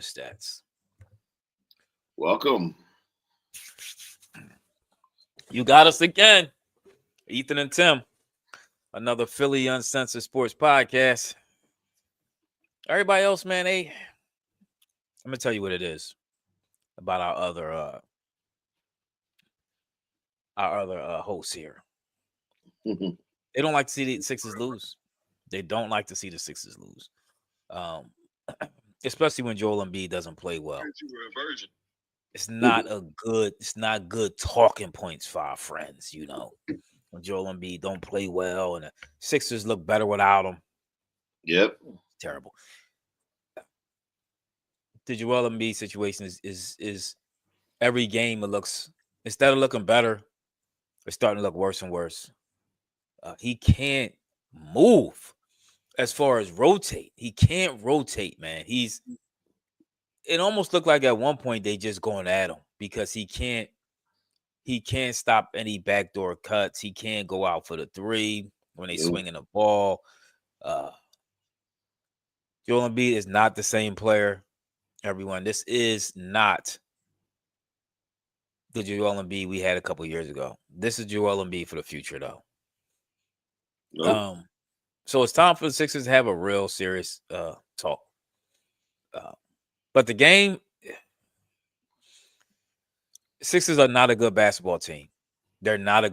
the stats. Welcome. You got us again, Ethan and Tim. Another Philly Uncensored Sports podcast. Everybody else, man, I'm gonna tell you what it is about our other hosts here. They don't like to see the Sixers lose. They don't like to see the Sixers lose. Especially when Joel Embiid doesn't play well. It's not good talking points for our friends, you know. When Joel Embiid don't play well and the Sixers look better without him. Yep. Terrible. The Joel Embiid situation is every game it looks, instead of looking better, it's starting to look worse and worse. He can't move as far as rotate. He can't rotate, man. It almost looked like at one point they just going at him because he can't stop any backdoor cuts. He can't go out for the three when they swinging the ball. Joel Embiid is not the same player. Everyone, this is not the Joel Embiid we had a couple years ago. This is Joel Embiid for the future, though. Nope. So it's time for the Sixers to have a real serious talk. But the game, Sixers are not a good basketball team. They're not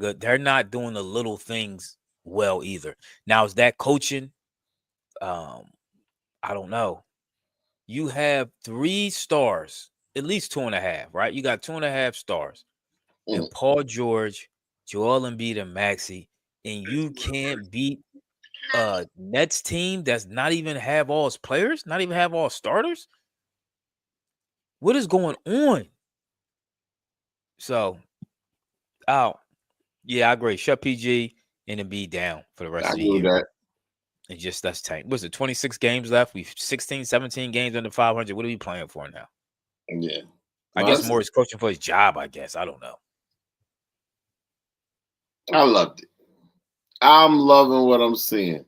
doing the little things well either. Now, is that coaching? I don't know. You have 3 stars, at least 2.5, right? You got 2.5 stars. And Paul George, Joel Embiid, and Maxey, and you can't beat a Nets team that's not even have all its players, not even have all starters. What is going on? So, yeah, I agree. Shut PG and Embiid down for the rest of the year. That. And just that's tank. What's it? 26 games left. We've 16, 17 games under 500. What are we playing for now? Yeah. I guess more is coaching for his job, I guess. I don't know. I loved it. I'm loving what I'm seeing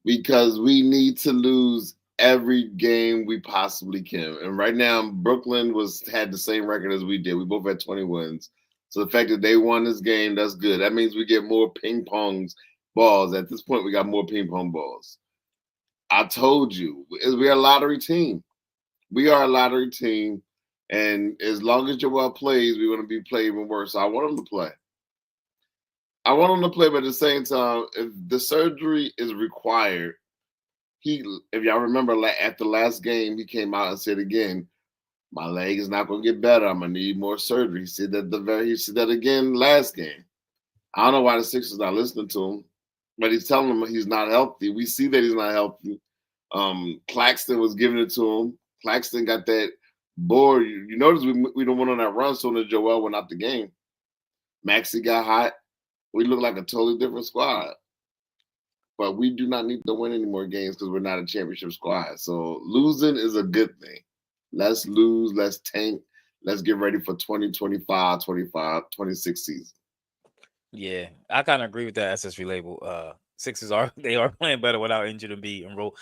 because we need to lose every game we possibly can. And right now, Brooklyn had the same record as we did. We both had 20 wins. So the fact that they won this game, that's good. That means we get more ping pong balls. At this point, we got more ping pong balls. I told you, we're a lottery team. We are a lottery team. And as long as Joel plays, we're going to be playing even worse. So I want him to play. But at the same time, if the surgery is required, if y'all remember, at the last game, he came out and said again, my leg is not going to get better. I'm going to need more surgery. He said that again last game. I don't know why the Sixers not listening to him, but he's telling them he's not healthy. We see that he's not healthy. Claxton was giving it to him. Claxton got that board. You notice we don't went on that run so that Joel went out the game. Maxey got hot. We look like a totally different squad. But we do not need to win any more games because we're not a championship squad. So losing is a good thing. Let's lose. Let's tank. Let's get ready for 2025, 26 season. Yeah, I kind of agree with that SSV label. Sixers are playing better without injured Embiid and roll.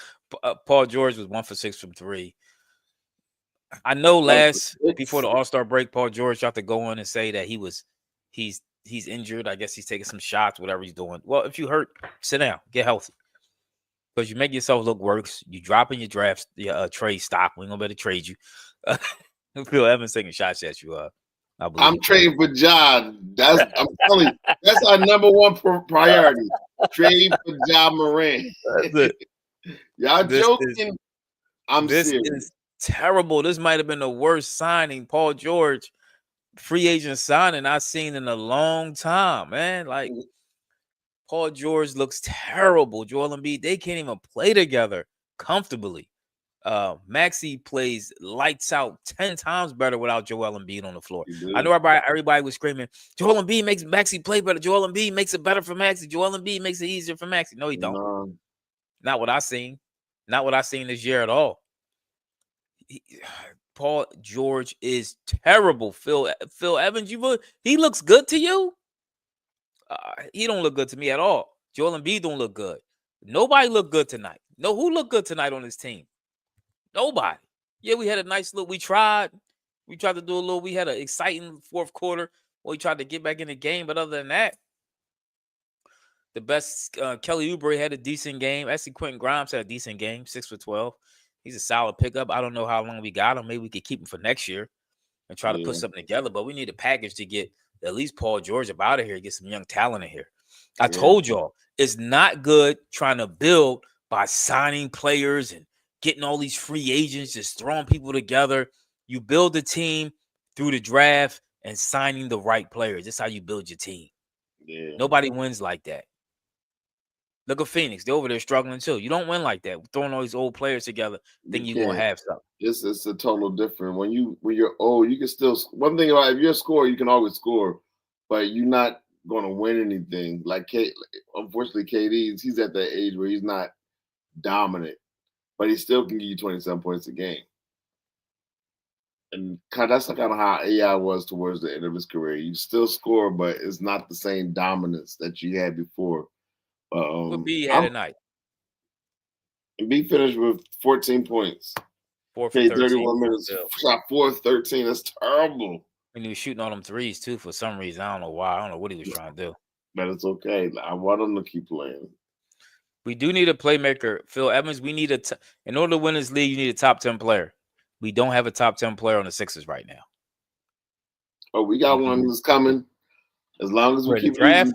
Paul George was 1 for 6 from 3. I know before the All-Star break, Paul George tried to go on and say that he's injured. I guess he's taking some shots, whatever he's doing. Well, if you hurt, sit down, get healthy. Because you make yourself look worse. You drop in your trade stock. We ain't gonna better trade you. Phil Evans taking shots at you. I'm trading for John. I'm telling you, that's our number one priority. Trade for John Moran. That's it. Y'all joking? This is terrible. This might have been the worst signing, Paul George, free agent signing I've seen in a long time, man. Like, Paul George looks terrible. Joel Embiid, they can't even play together comfortably. Maxey plays lights out 10 times better without Joel Embiid on the floor. I know everybody was screaming, Joel Embiid makes Maxey play better. Joel Embiid makes it better for Maxey. Joel Embiid makes it easier for Maxey. No, he don't. No. Not what I seen. Not what I seen this year at all. Paul George is terrible. Phil Evans, he looks good to you? He don't look good to me at all. Joel Embiid don't look good. Nobody looked good tonight. No, who looked good tonight on this team? Nobody. Yeah, we had a nice little. We tried to do a little. We had an exciting fourth quarter. We tried to get back in the game, but other than that, the best Kelly Oubre had a decent game. Actually, Quentin Grimes had a decent game, 6 for 12. He's a solid pickup. I don't know how long we got him. Maybe we could keep him for next year and try to put Yeah, something together. But we need a package to get at least Paul George up out of here, get some young talent in here. I yeah, told y'all it's not good trying to build by signing players and getting all these free agents, just throwing people together. You build a team through the draft and signing the right players. That's how you build your team. yeah. Nobody wins like that. Look at Phoenix. They're over there struggling too. You don't win like that. Throwing all these old players together, You thinking you're gonna can't. have something. It's a total different. When you're old, you can still. One thing about if you're a scorer, you can always score, but you're not going to win anything. Like unfortunately, he's at that age where he's not dominant, but he still can give you 27 points a game. And that's kind of how AI was towards the end of his career. You still score, but it's not the same dominance that you had before. But B had I'm a night. B finished with 14 points. 4 for Played 13. 31 minutes. Shot 4 of 13. That's terrible. And he was shooting all them threes too for some reason. I don't know why. I don't know what he was trying to do. But it's okay. I want him to keep playing. We do need a playmaker. Phil Evans, we need in order to win this league, you need a top 10 player. We don't have a top 10 player on the Sixers right now. Oh, we got one that's coming. As long as we keep draft.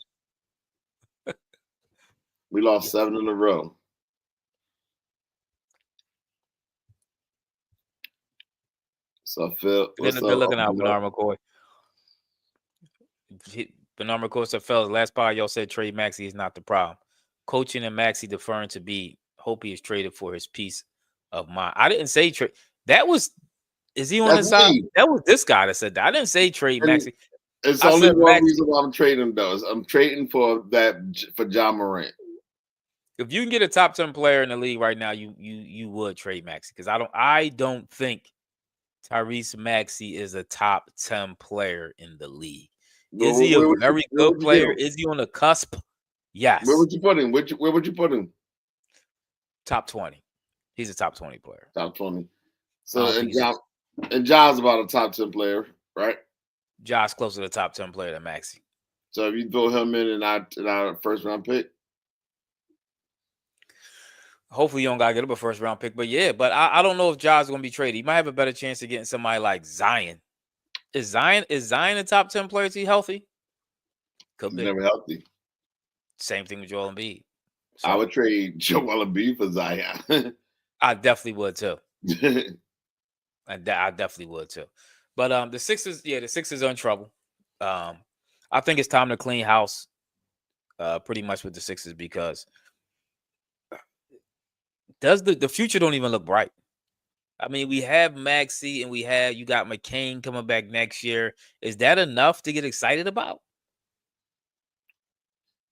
We lost 7 in a row. So Phil, Good looking out, Bernard McCoy. Bernard McCoy said, fellas, last part y'all said trade Maxey is not the problem. Coaching and Maxey deferring to be. Hope he is traded for his peace of mind. I didn't say trade. Is he on the side? That was this guy that said that. I didn't say trade Maxey. It's only one reason why I'm trading those. I'm trading for Ja Morant. If you can get a top 10 player in the league right now, you would trade Maxey because I don't think Tyrese Maxey is a top 10 player in the league. Is he a very good player? Is he on the cusp? Yes. Where would you put him? Where would you put him? Top 20. He's a top 20 player. Top 20. So and Ja's about a top 10 player, right? Ja's closer to the top 10 player than Maxey. So if you throw him in our first round pick. Hopefully you don't gotta get up a first round pick, but yeah, but I don't know if Ja's gonna be traded. He might have a better chance of getting somebody like Zion. Is Zion a top 10 player? Is he healthy? Could be. Never healthy. Same thing with Joel Embiid. So, I would trade Joel Embiid for Zion. I definitely would too. I definitely would too. But the Sixers are in trouble. I think it's time to clean house pretty much with the Sixers because the future don't even look bright. I mean, we have Maxey and you got McCain coming back next year. Is that enough to get excited about?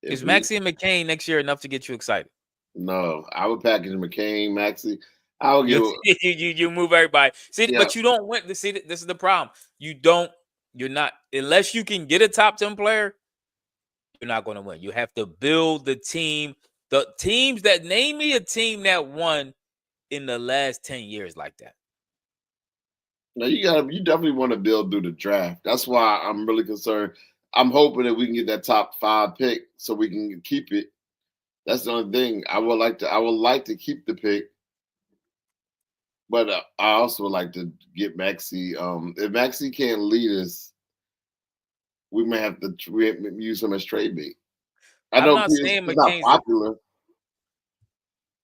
Is Maxey and McCain next year enough to get you excited? No, I would package McCain, Maxey. I would give you move everybody. See, yeah. But you don't win. See, this is the problem. You're not unless you can get a top 10 player, you're not going to win. You have to build the team. The teams that name me a team that won in the last 10 years like that. No, you definitely want to build through the draft. That's why I'm really concerned. I'm hoping that we can get that top 5 pick so we can keep it. That's the only thing. I would like to keep the pick, but I also would like to get Maxey. If Maxey can't lead us, we may have to use him as trade bait. I'm not saying McCain's not popular.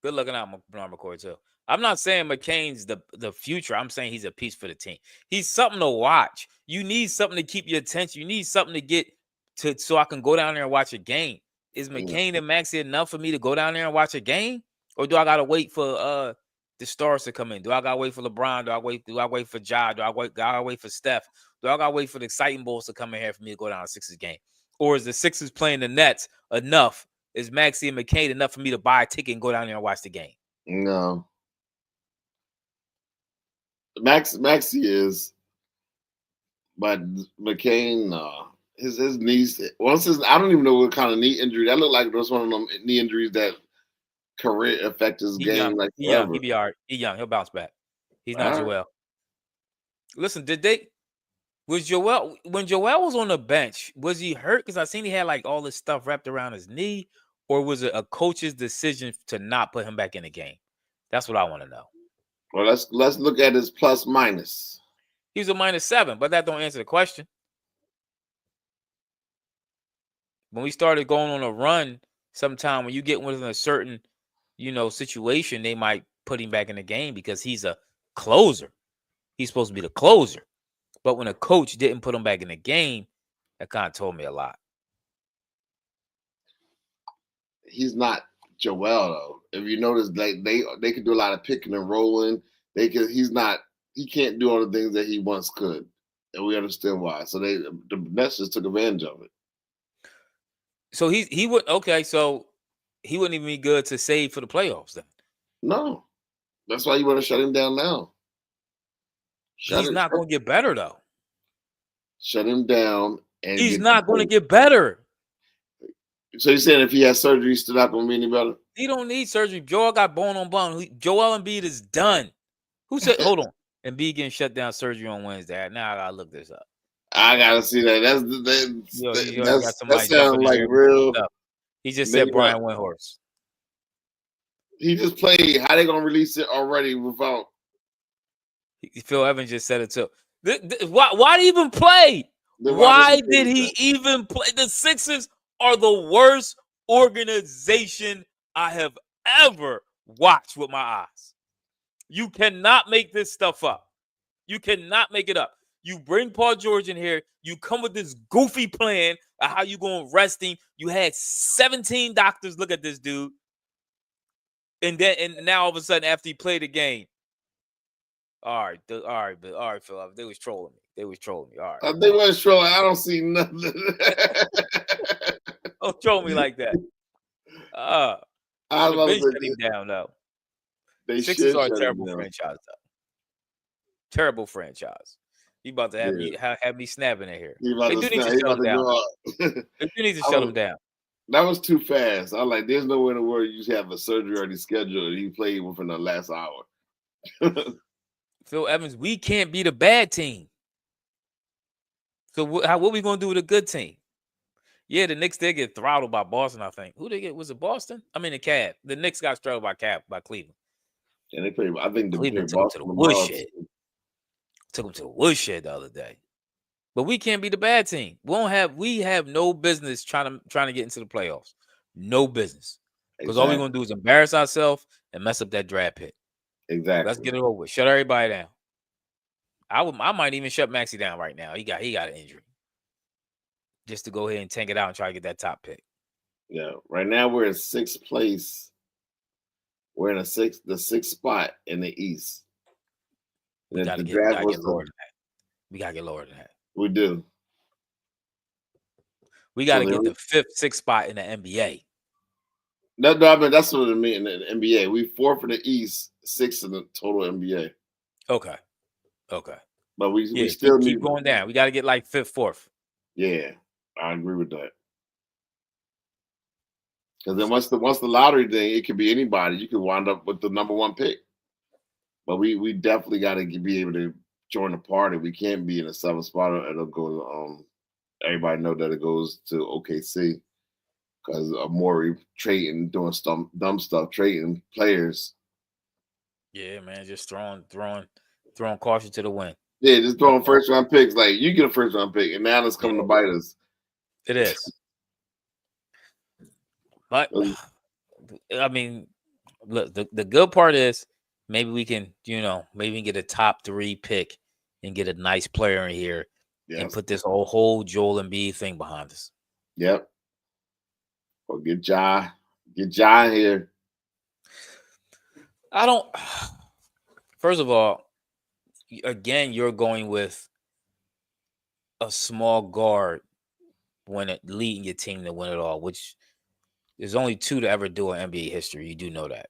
Good looking out, Bernard McCoy too. I'm not saying McCain's the future. I'm saying he's a piece for the team. He's something to watch. You need something to keep your attention. You need something to get to so I can go down there and watch a game. Is McCain and Maxey enough for me to go down there and watch a game? Or do I gotta wait for the stars to come in? Do I gotta wait for LeBron? Do I wait for Ja? Do I gotta wait for Steph? Do I gotta wait for the exciting balls to come in here for me to go down a Sixers game? Or is the Sixers playing the Nets enough? Is Maxey and McCain enough for me to buy a ticket and go down there and watch the game? No. Maxey is, but McCain, his knees. I don't even know what kind of knee injury that looked like. It was one of them knee injuries that career affect his game. Young. He young. He'll be all right. He's young. He'll bounce back. He's not All right. Joel. Listen, was Joel when Joel was on the bench, was he hurt? Because I seen he had like all this stuff wrapped around his knee, or was it a coach's decision to not put him back in the game? That's what I want to know. Well, let's look at his plus minus. He was a -7, but that don't answer the question. When we started going on a run, sometime when you get within a certain, situation, they might put him back in the game because he's a closer. He's supposed to be the closer. But when a coach didn't put him back in the game, that kind of told me a lot. He's not Joel though. If you notice, like they could do a lot of picking and rolling. He can't do all the things that he once could. And we understand why. So the Nets just took advantage of it. So he would so he wouldn't even be good to save for the playoffs then. No. That's why you want to shut him down now. He's not going to get better though. Shut him down and he's not going to get better. So you're saying if he has surgery, he's still not going to be any better? He don't need surgery. Joel got bone on bone. Joel Embiid is done. Who said? Hold on. Embiid getting shut down surgery on Wednesday. Now I gotta look this up. I gotta see that. That sounds like real. He just said Brian Windhorst. He just played. How they gonna release it already without? Phil Evans just said it too. Why did he even play? Why did he even play? The Sixers are the worst organization I have ever watched with my eyes. You cannot make this stuff up. You cannot make it up. You bring Paul George in here. You come with this goofy plan of how you going to rest him. You had 17 doctors look at this dude. And now all of a sudden after he played the game. All right, Phil. They was trolling me. All right. They was trolling. I don't see nothing. Don't troll me like that. I was shut him down though. Sixers are a terrible franchise though. Terrible franchise. You about to have me snapping in here. They do need to shut him down. They do need to shut him down. That was too fast. I'm like, there's no way in the world you have a surgery already scheduled and you played within the last hour. Phil Evans, we can't beat a bad team. So what are we going to do with a good team? Yeah, the Knicks did get throttled by Boston, I think. Who they get? Was it Boston? I mean, the Cavs. The Knicks got throttled by Cleveland. And they played. I think Cleveland took them to the woodshed. Took them to the woodshed the other day. But we can't be the bad team. We have no business trying to get into the playoffs. No business. Because all we're gonna do is embarrass ourselves and mess up that draft pick. Exactly. Let's get it over with. Shut everybody down. I might even shut Maxey down right now. He got an injury. Just to go ahead and tank it out and try to get that top pick. Yeah. Right now we're in sixth place. We're in the sixth spot in the East. We gotta get lower than that. We gotta get lower than that. We do. We gotta get the 5th, 6th spot in the NBA. No, I mean that's what I mean in the NBA. We 4th in the East, 6th in the total NBA. Okay. But we still keep going down. We gotta get like 5th, 4th. Yeah, I agree with that. Because then once the lottery thing, it could be anybody. You could wind up with the number 1 pick. But we definitely got to be able to join the party. We can't be in a 7th spot. It'll go. Everybody know that it goes to OKC because of Morey trading, doing dumb stuff, trading players. Yeah, man, just throwing caution to the wind. Yeah, just throwing first-round picks. Like you get a first-round pick, and now it's coming to bite us. It is. But I mean, look, the good part is maybe we can, get a top 3 pick and get a nice player in here and put this whole Joel Embiid thing behind us. Yep. Or get Ja in here. First of all, again, you're going with a small guard leading your team to win it all, which there's only 2 to ever do in NBA history. You do know that.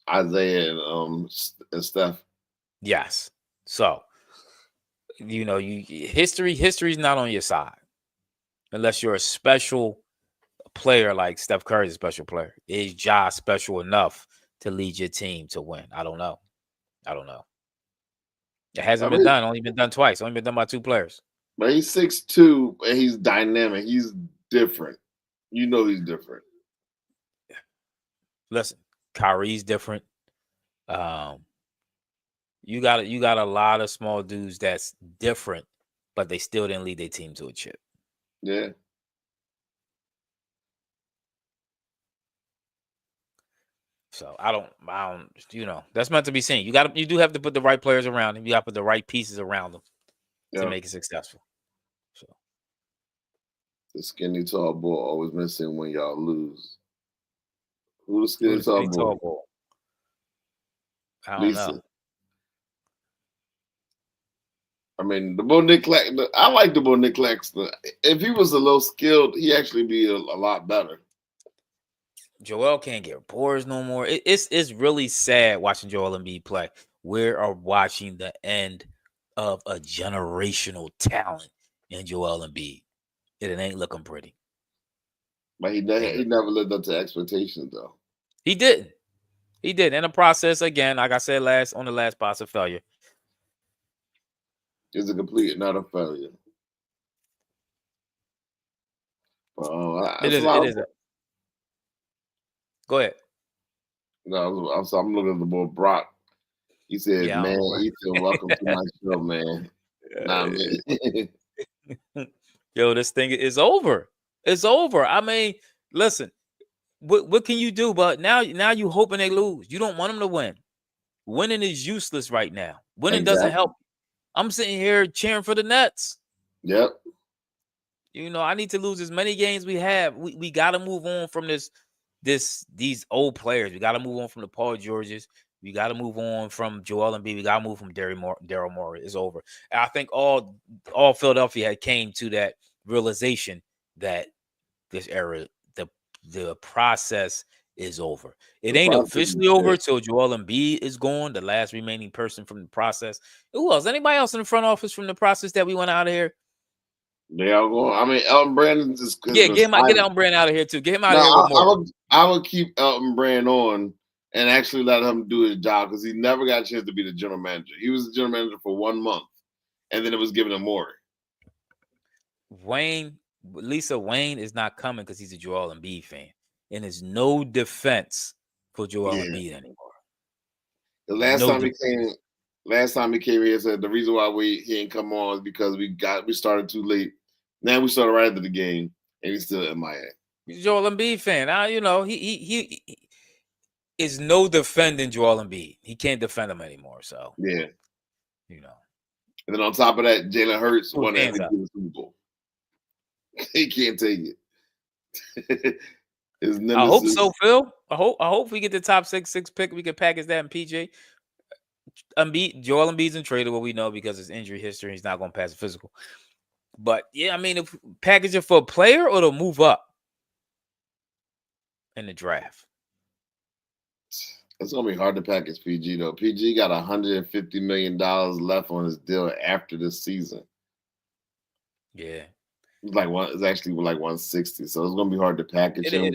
Isaiah and Steph. Yes. So, history's not on your side. Unless you're a special player like Steph Curry's a special player. Is Ja special enough to lead your team to win? I don't know. It hasn't I been mean, done. Only been done twice. Only been done by 2 players. but he's 6'2", and he's dynamic. He's different. You know he's different. Listen, Kyrie's different. You got a lot of small dudes that's different, but they still didn't lead their team to a chip. Yeah. So I don't, that's meant to be seen. You do have to put the right players around him. You got to put the right pieces around them to make it successful. So the skinny tall boy always missing when y'all lose. Who the skinny tall boy? I don't Lisa. know. I mean, the Bo Nick Claxton. I like the Bo Nick Claxton. If he was a little skilled, he actually be a lot better. Joel can't get boards no more. It's really sad watching Joel Embiid play. We are watching the end of a generational talent in Joel Embiid. It ain't looking pretty. But he never lived up to expectations, though. He didn't. He did. In the process, again, like I said on the last pass of failure. It's a complete and utter failure. It is. Go ahead. No, I'm looking at the boy Brock. He said, Yeah, "Man, Ethan, welcome to my show, man." Nah, man. Yo, this thing is over. It's over. I mean, listen, what can you do? But now you hoping they lose. You don't want them to win. Winning is useless right now. Winning doesn't help. I'm sitting here cheering for the Nets. Yep. I need to lose as many games we have. We got to move on from these old players. We got to move on from the Paul Georges. We got to move on from Joel Embiid. We got to move from Daryl Morey. It's over. And I think all Philadelphia had came to that realization that this era, the process is over. It ain't officially over till Joel Embiid is gone, the last remaining person from the process. Who else? Anybody else in the front office from the process that we went out of here? They all going. I mean, Elton Brand is get Elton Brand out of here too. Get him out of here with more. I would keep Elton Brand on and actually let him do his job because he never got a chance to be the general manager. He was the general manager for 1 month, and then it was given to Morey. Lisa Wayne is not coming because he's a Joel Embiid fan, and there's no defense for Joel Embiid anymore. The last time he came here, said the reason why he didn't come on is because we started too late. Now we started right after the game, and he's still MIA. He's a Joel Embiid fan. Now he is no defending Joel Embiid. He can't defend him anymore. So yeah, And then on top of that, Jalen Hurts won the Super Bowl. He can't take it. I hope so, Phil. I hope we get the top 6 pick. We can package that in PJ. Joel Embiid's untradeable, we know, because his injury history. He's not going to pass the physical. But yeah, I mean, if package it for a player or to move up in the draft. It's gonna be hard to package PG though. PG got $150 million left on his deal after this season. Yeah. It's actually like 160, so it's gonna be hard to package him.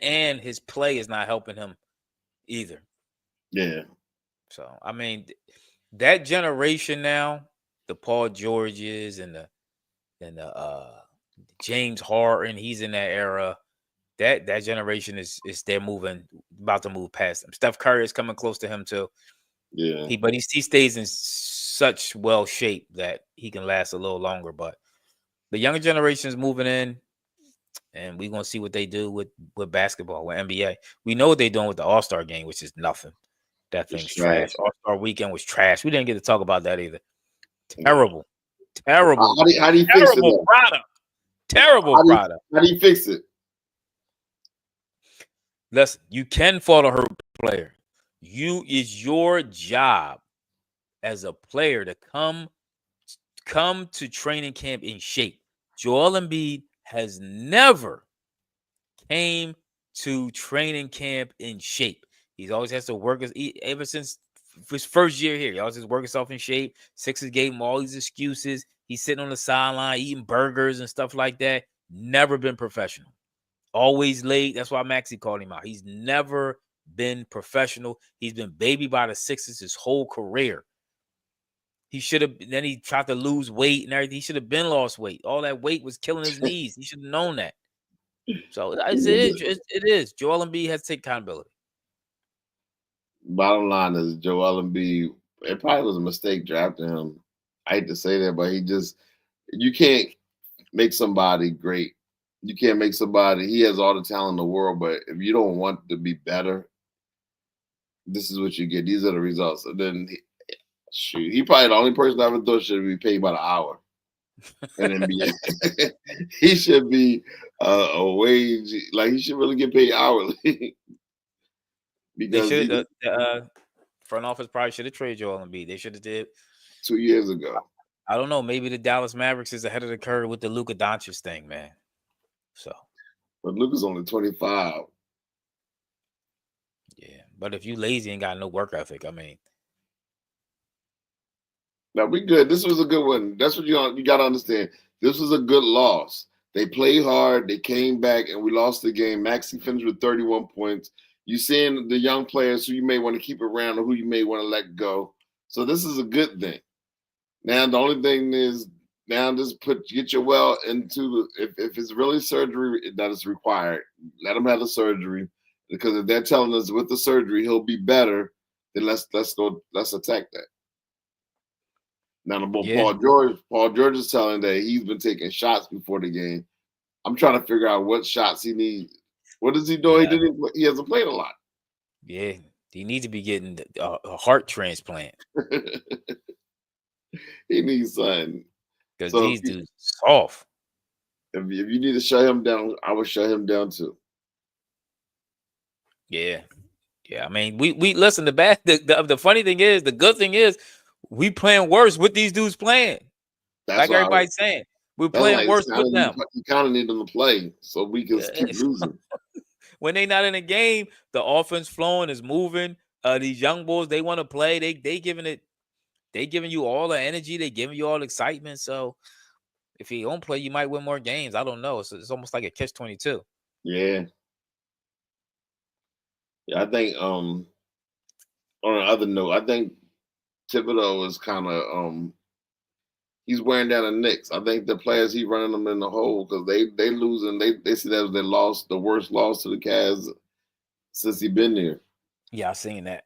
And his play is not helping him either. Yeah. So I mean, that generation now, the Paul Georges and the James Harden, he's in that era. That generation is they're about to move past him. Steph Curry is coming close to him too. Yeah. But he stays in such well shape that he can last a little longer. But the younger generation is moving in, and we're gonna see what they do with basketball, with NBA. We know what they're doing with the All-Star game, which is nothing. That thing's trash. All-Star weekend was trash. We didn't get to talk about that either. Terrible. Terrible. How do you fix it? Terrible product. Terrible product. How do you fix it? Listen, you can fault a hurt player. It's your job as a player to come to training camp in shape. Joel Embiid has never came to training camp in shape. He always has to work ever since his first year here. He always has to work himself in shape. Sixers gave him all these excuses. He's sitting on the sideline eating burgers and stuff like that. Never been professional. Always late. That's why Maxey called him out. He's never been professional. He's been babied by the Sixers his whole career. He should have. Then he tried to lose weight and everything. He should have been lost weight. All that weight was killing his knees. He should have known that. So it is. Joel Embiid has to take accountability. Bottom line is Joel Embiid. It probably was a mistake drafting him. I hate to say that, but you can't make somebody great. You can't make somebody. He has all the talent in the world, but if you don't want to be better, this is what you get. These are the results. And then he probably the only person I ever thought should be paid by the hour in NBA. He should be a wage, like he should really get paid hourly. Because the front office probably should have traded Joel Embiid. They should have did 2 years ago. I don't know. Maybe the Dallas Mavericks is ahead of the curve with the Luka Doncic thing, man. So, but Luka's only 25. Yeah, but if you lazy and got no work ethic, I mean, now we good. This was a good one. That's what you got to understand. This was a good loss. They played hard. They came back, and we lost the game. Maxey finished with 31 points. You seeing the young players who you may want to keep around or who you may want to let go. So this is a good thing. Now the only thing is just get your well into if it's really surgery that is required, let him have the surgery, because if they're telling us with the surgery he'll be better, then let's attack that. Now Paul George is telling that he's been taking shots before the game. I'm trying to figure out what shots he needs. What is he doing? Yeah. He hasn't played a lot. Yeah, he needs to be getting a heart transplant. He needs something. Because these dudes soft. If you need to shut him down, I would shut him down too. Yeah. Yeah. I mean, we listen, the funny thing is, the good thing is we playing worse with these dudes playing. That's like everybody's saying. We're playing worse with them. You kind of need them to play so we can keep losing. When they not in a game, the offense flowing is moving. These young boys, they want to play. They giving you all the energy. They giving you all the excitement. So if you don't play, you might win more games. I don't know. It's almost like a catch-22. Yeah. Yeah, I think on another note, I think Thibodeau is kind of he's wearing down the Knicks. I think the players he's running them in the hole because they losing. They see that as the worst loss to the Cavs since he's been there. Yeah, I've seen that.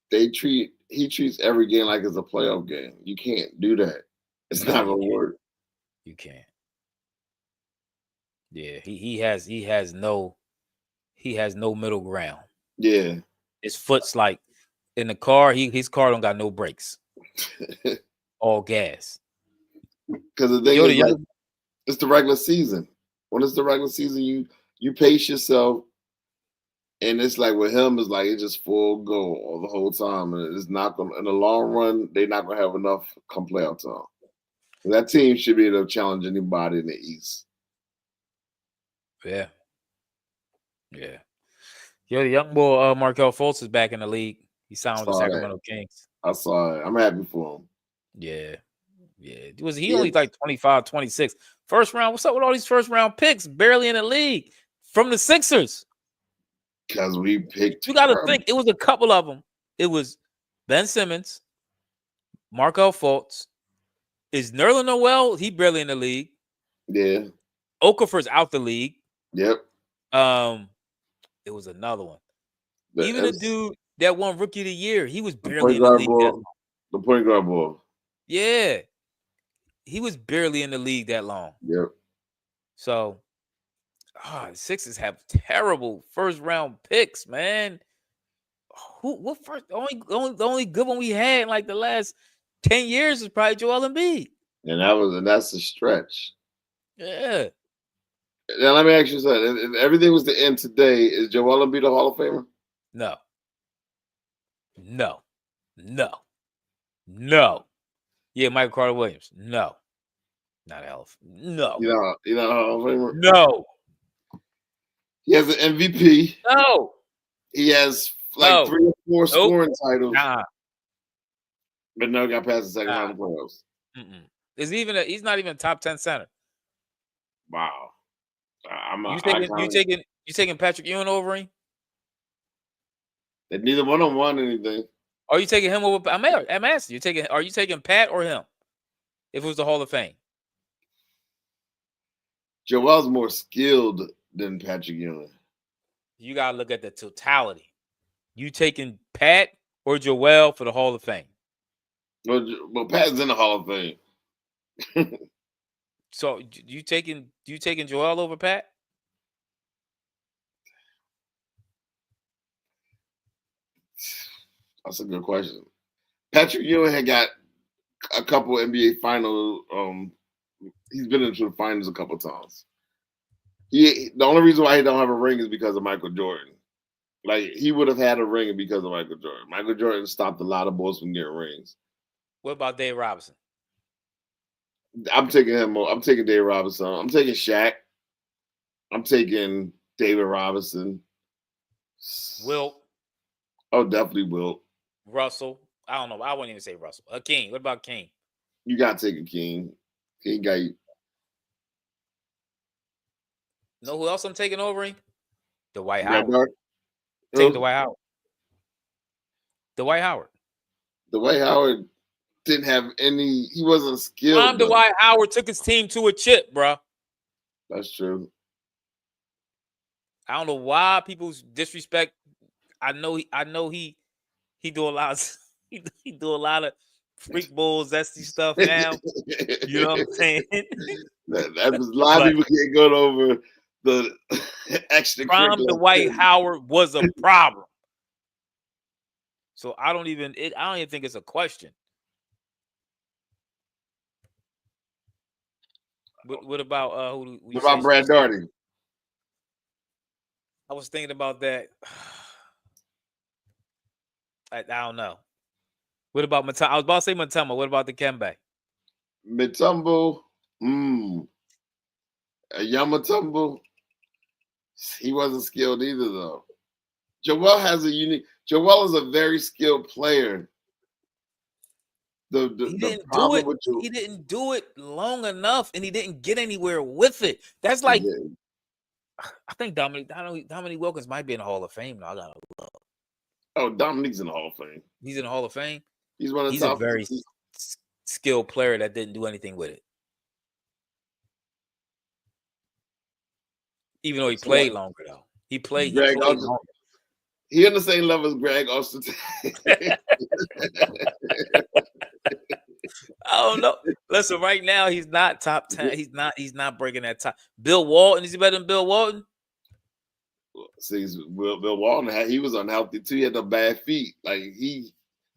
He treats every game like it's a playoff game. You can't do that. It's not gonna work. You can't. Yeah, he has no middle ground. Yeah. His foot's like in the car, his car don't got no brakes. All gas. Because the thing is, like, it's the regular season. When it's the regular season, you pace yourself, and it's like with him, it's like it's just full go all the whole time, and it's not gonna in the long run. They're not gonna have enough come playoff time. That team should be able to challenge anybody in the East. Yeah. Yeah. Yo, the young boy Markelle Fultz is back in the league. He signed with the Sacramento Kings. I saw it. I'm happy for him. Yeah. Yeah. He only like 25, 26. First round. What's up with all these first round picks? Barely in the league from the Sixers. Because we picked. You got to think. It was a couple of them. It was Ben Simmons, Markelle Fultz. Is Nerlens Noel? He barely in the league. Yeah. Okafor's out the league. Yep. It was another one. Even the dude that won Rookie of the Year, he was barely in the league. The point guard ball. Yeah. He was barely in the league that long. Yep. So, the Sixers have terrible first round picks, man. What first? The only good one we had in like the last 10 years is probably Joel Embiid. And that's a stretch. Yeah. Now let me ask you something. If everything was to end today, is Joel Embiid a Hall of Famer? No. Yeah, Michael Carter Williams. No. Not Elf. No. You're not a Hall of Famer? No. He has an MVP. No. He has like 3 or 4 scoring titles. Nah. But no, got past the second round of playoffs. He's not even a top 10 center. Wow. You taking You taking Patrick Ewing over him? They neither one of them won anything. Are you taking him over? I'm asking you. Are you taking Pat or him? If it was the Hall of Fame, Joel's more skilled than Patrick Ewing. you gotta look at the totality. You taking Pat or Joel for the Hall of Fame? Well, Pat's in the Hall of Fame. So you taking Joel over Pat? That's a good question. Patrick Ewing had got a couple NBA final. He's been into the finals a couple times. The only reason why he don't have a ring is because of Michael Jordan. Like, he would have had a ring because of Michael Jordan. Michael Jordan stopped a lot of boys from getting rings. What about Dave Robinson? I'm taking him. I'm taking Dave Robinson. I'm taking Shaq. I'm taking David Robinson. Wilt. Oh, definitely Wilt. Russell. I don't know. I wouldn't even say Russell. King. What about King? You got to take a King. King got you. Know who else I'm taking over him? Dwight Howard. Take Dwight Howard. Dwight Howard. Dwight Howard didn't have any. He wasn't skilled. Dwight Howard took his team to a chip, bro. That's true. I don't know why people disrespect. I know he do a lot of he do a lot of freak bulls, zesty stuff now. You know what I'm saying? That was a lot of people can't go over the extra. Prime Dwight Howard was a problem. So I don't even think it's a question. What about what about Brad Daugherty? I was thinking about that. I don't know. What about Mutombo? I was about to say Mutombo. What about the Kembe? Mutombo, young Mutombo, he wasn't skilled either, though. Joel is a very skilled player. He didn't do it long enough, and he didn't get anywhere with it. That's like, I think Dominique Wilkins might be in the Hall of Fame now. I gotta look. Oh, Dominique's in the Hall of Fame. He's in the Hall of Fame. He's one of the top. He's a very skilled player that didn't do anything with it, even though he played longer. Though he played longer. He on the same level as Greg Austin. I don't know. Listen, right now he's not top 10. He's not breaking that top. Bill Walton, is he better than Bill Walton? See, Bill Walton, he was unhealthy too. He had no bad feet. Like, he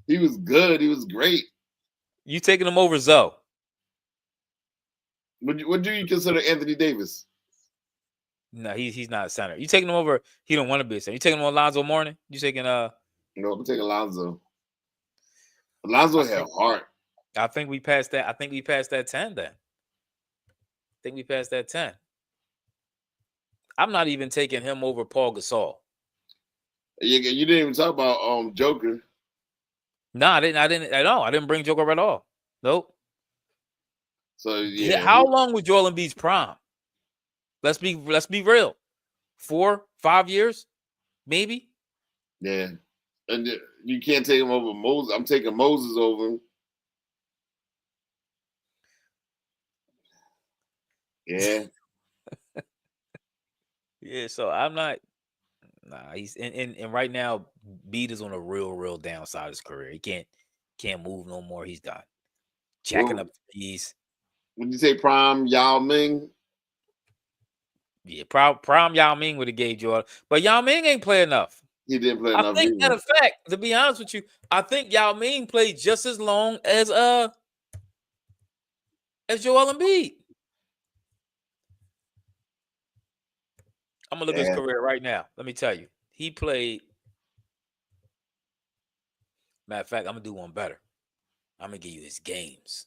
was good. He was great. You taking him over Zoe? What do you consider Anthony Davis? No, he's not a center. You taking him over? He don't want to be a center. You taking him on Alonzo Mourning? You taking No, I'm taking Alonzo. Alonzo had heart. I think we passed that. I think we passed that 10 then. I think we passed that 10. I'm not even taking him over Paul Gasol. You didn't even talk about Joker. No, I didn't at all. I didn't bring Joker at all. Nope. So yeah. How long was Joel Embiid's prime? Let's be real. 4, 5 years, maybe. Yeah, and you can't take him over Moses. I'm taking Moses over him. Yeah. Yeah, so I'm not. Nah, he's and right now, Embiid is on a real downside of his career. He can't move no more. He's done. Jacking up threes. Would you say prime Yao Ming? Yeah, prime Yao Ming would have gave Jordan, but Yao Ming ain't play enough. He didn't play enough. I think, matter of fact, to be honest with you, I think Yao Ming played just as long as Joel Embiid. I'm gonna look at his career right now. Let me tell you, he played. Matter of fact, I'm gonna do one better. I'm gonna give you his games.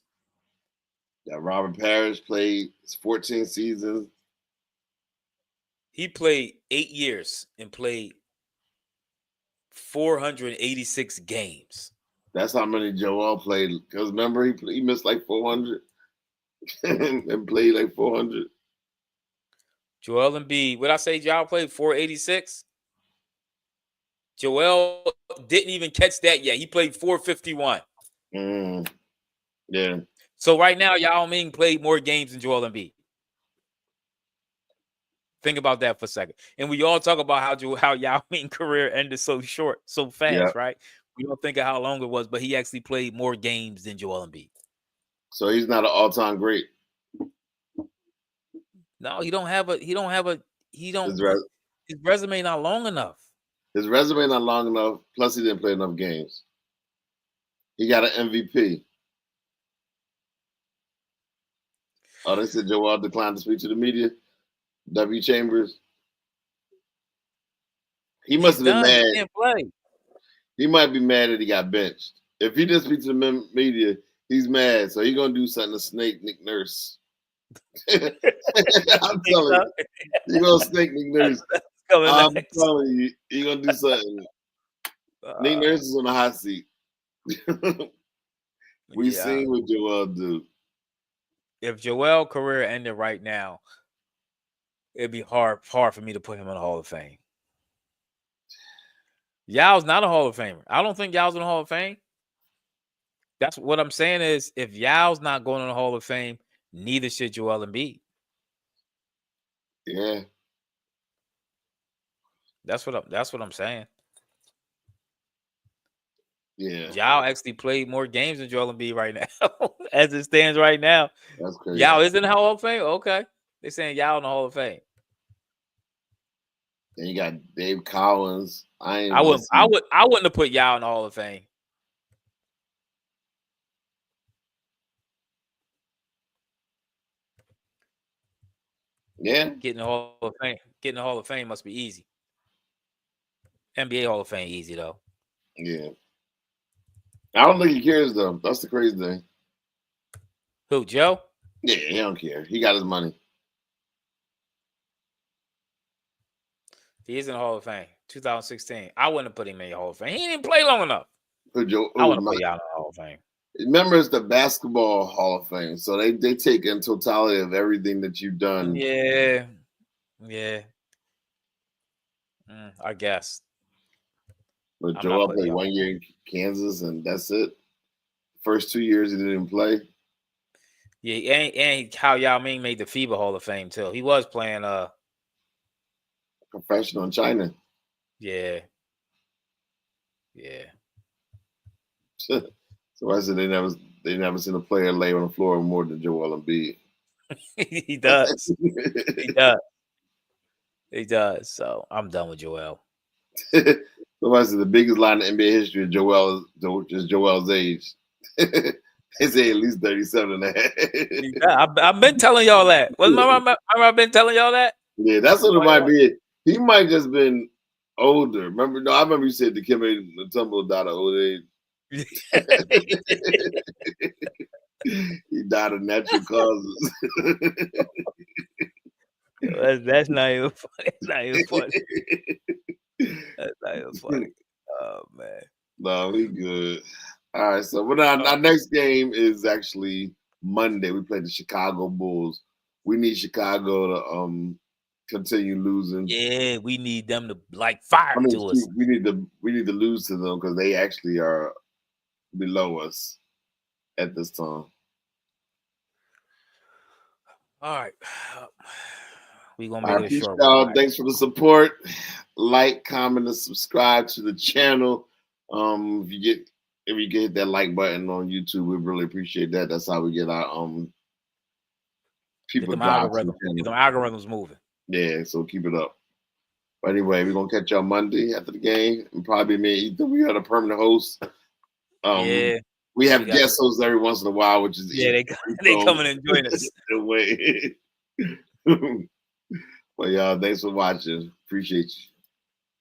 That Robert Parrish played 14 seasons. He played 8 years and played 486 games. That's how many Joel played. Because remember, he missed like 400 and played like 400. Joel Embiid. What I say? Y'all played 486. Joel didn't even catch that yet. He played 451. Yeah. So right now, Yao Ming played more games than Joel Embiid. Think about that for a second. And we all talk about how Yao Ming's career ended so short, so fast, right? We don't think of how long it was, but he actually played more games than Joel Embiid. So he's not an all-time great. No, he don't have a. His resume not long enough. His resume not long enough. Plus, he didn't play enough games. He got an MVP. Oh, they said Joel declined to speak to the media. W. Chambers. He must have been mad. He can't play. He might be mad that he got benched. If he didn't speak to the media, he's mad. So he's gonna do something to snake Nick Nurse. I'm telling you, he's gonna snake Nick Nurse. I'm telling you, he's gonna do something. Nick Nurse is on the hot seat. We seen what Joel do. If Joel's career ended right now, it'd be hard for me to put him in the Hall of Fame. Yao's not a Hall of Famer. I don't think Yao's in the Hall of Fame. That's what I'm saying is if Yao's not going in the Hall of Fame, neither should Joel Embiid. Yeah. That's what I'm saying. Yeah. Yao actually played more games than Joel Embiid right now, as it stands right now. That's crazy. Yao is in the Hall of Fame? Okay. They're saying Yao in the Hall of Fame. Then you got Dave Collins. I wouldn't have put Yao in the Hall of Fame. Yeah. Getting the Hall of Fame must be easy. NBA Hall of Fame easy though. Yeah. I don't think he cares though. That's the crazy thing. Who, Joe? Yeah, he don't care. He got his money. He is in the Hall of Fame. 2016. I wouldn't have put him in the Hall of Fame. He didn't play long enough. I wouldn't put Yao in the Hall of Fame. Remember, it's the Basketball Hall of Fame, so they take in totality of everything that you've done. Yeah. I guess. But Joel played 1 year in Kansas, and that's it. First 2 years he didn't play. Yeah, and how Yao Ming made the FIBA Hall of Fame too. He was playing professional in China. Yeah. So I said they never seen a player lay on the floor more than Joel Embiid. He does. He does. So I'm done with Joel. Somebody said the biggest line in NBA history is Joel's age. They say at least 37 and a half. I've been telling y'all that. Remember I've been telling y'all that? Yeah, that's what it might be. He might just been older. Remember? No, I remember you said the Dikembe Mutombo died of old age. He died of natural causes. That's not even funny. That's not even funny. That's not even funny. Oh man. No, we good. All right, so our next game is actually Monday. We play the Chicago Bulls. We need Chicago to continue losing. Yeah, we need them to like fire to us. We need to lose to them because they actually are below us at this time. All right. We're gonna make it a short one. Thanks for the support. Like, comment, and subscribe to the channel. If you get hit that like button on YouTube, we really appreciate that. That's how we get our people get them algorithms moving. Yeah, so keep it up. But anyway, we're gonna catch y'all Monday after the game, and probably me and Ethan. We got a permanent host. We have guest hosts every once in a while, which is they come and join us. Well, y'all, thanks for watching. Appreciate you.